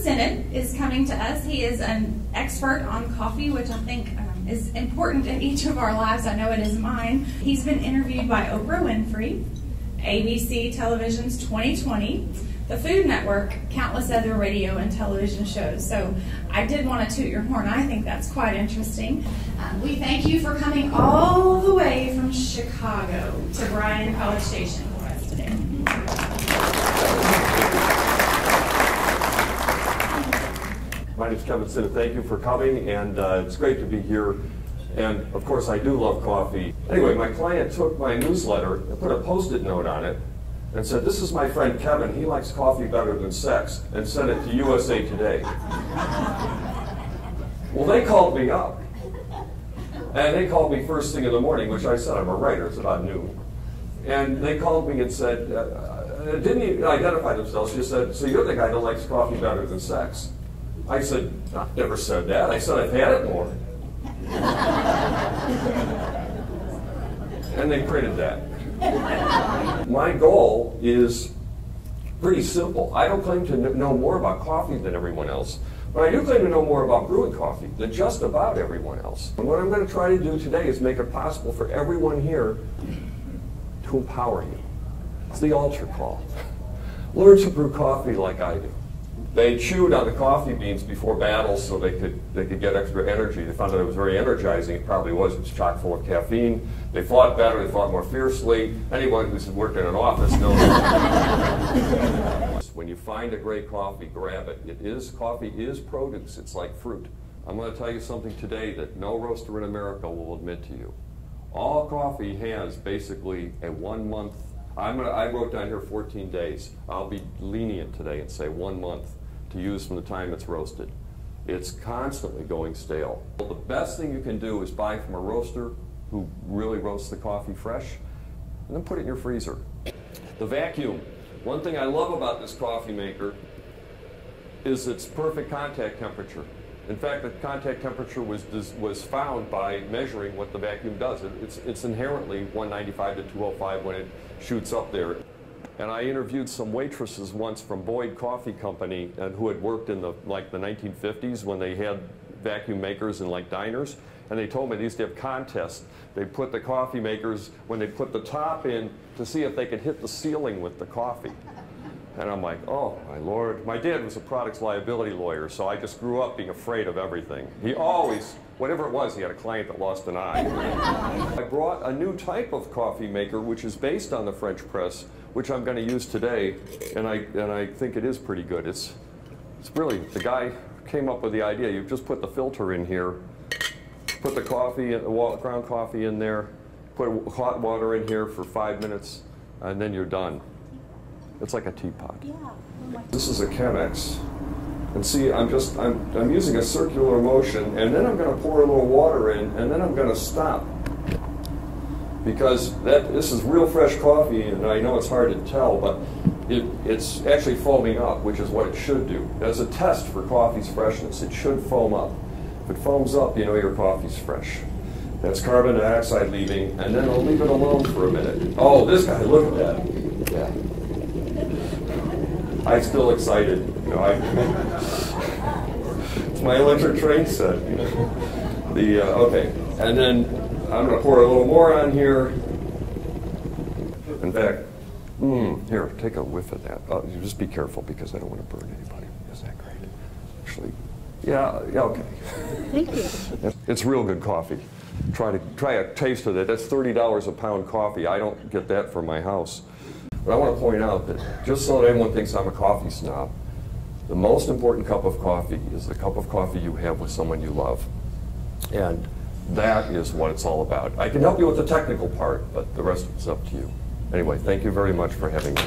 Sinnott is coming to us. He is an expert on coffee, which I think is important in each of our lives. I know it is mine. He's been interviewed by Oprah Winfrey, ABC Television's 2020, the Food Network, countless other radio and television shows. So I did want to toot your horn. I think that's quite interesting. We thank you for coming all the way from Chicago to Bryan College Station for us today. My name is Kevin Sinnott. Thank you for coming, and it's great to be here. And of course, I do love coffee. Anyway, my client took my newsletter and put a Post-it note on it and said, "This is my friend Kevin. He likes coffee better than sex," and sent it to USA Today. Well, they called me up. And they called me first thing in the morning, which I said I'm a writer. It's about noon. And they called me and said, didn't even identify themselves. She said, "So you're the guy that likes coffee better than sex?" I said, "I never said that. I said I've had it more." And they printed that. My goal is pretty simple. I don't claim to know more about coffee than everyone else, but I do claim to know more about brewing coffee than just about everyone else. And what I'm going to try to do today is make it possible for everyone here to empower you. It's the altar call. Learn to brew coffee like I do. They chewed on the coffee beans before battles so they could get extra energy. They found that it was very energizing. It probably was. It was chock full of caffeine. They fought better. They fought more fiercely. Anyone who's worked in an office knows. When you find a great coffee, grab it. Coffee is produce. It's like fruit. I'm going to tell you something today that no roaster in America will admit to you. All coffee has basically a 1 month. I wrote down here 14 days. I'll be lenient today and say 1 month to use from the time it's roasted. It's constantly going stale. Well, the best thing you can do is buy from a roaster who really roasts the coffee fresh, and then put it in your freezer. The vacuum. One thing I love about this coffee maker is its perfect contact temperature. In fact, the contact temperature was found by measuring what the vacuum does. It's inherently 195 to 205 when it shoots up there. And I interviewed some waitresses once from Boyd Coffee Company who had worked in the 1950s when they had vacuum makers in diners. And they told me they used to have contests. They put the coffee makers, when they put the top in, to see if they could hit the ceiling with the coffee. And I'm like, oh my Lord. My dad was a products liability lawyer, so I just grew up being afraid of everything. He always, whatever it was, he had a client that lost an eye. I brought a new type of coffee maker, which is based on the French press, which I'm going to use today, and I think it is pretty good. It's really, the guy came up with the idea. You just put the filter in here, put the coffee, ground coffee in there, put hot water in here for 5 minutes, and then you're done. It's like a teapot. Yeah. This is a Chemex. And see, I'm using a circular motion, and then I'm going to pour a little water in, and then I'm going to stop. Because this is real fresh coffee, and I know it's hard to tell, but it's actually foaming up, which is what it should do. As a test for coffee's freshness, it should foam up. If it foams up, you know your coffee's fresh. That's carbon dioxide leaving, and then I'll leave it alone for a minute. Oh, this guy, look at that. Yeah. I'm still excited. You know, it's my electric train set. You know. Okay, and then I'm going to pour a little more on here. In fact, here, take a whiff of that. Just be careful because I don't want to burn anybody. Isn't that great? Actually, yeah, okay. Thank you. It's real good coffee. Try a taste of it. That's $30 a pound coffee. I don't get that for my house. But I want to point out that just so that everyone thinks I'm a coffee snob, the most important cup of coffee is the cup of coffee you have with someone you love. And that is what it's all about. I can help you with the technical part, but the rest is up to you. Anyway, thank you very much for having me.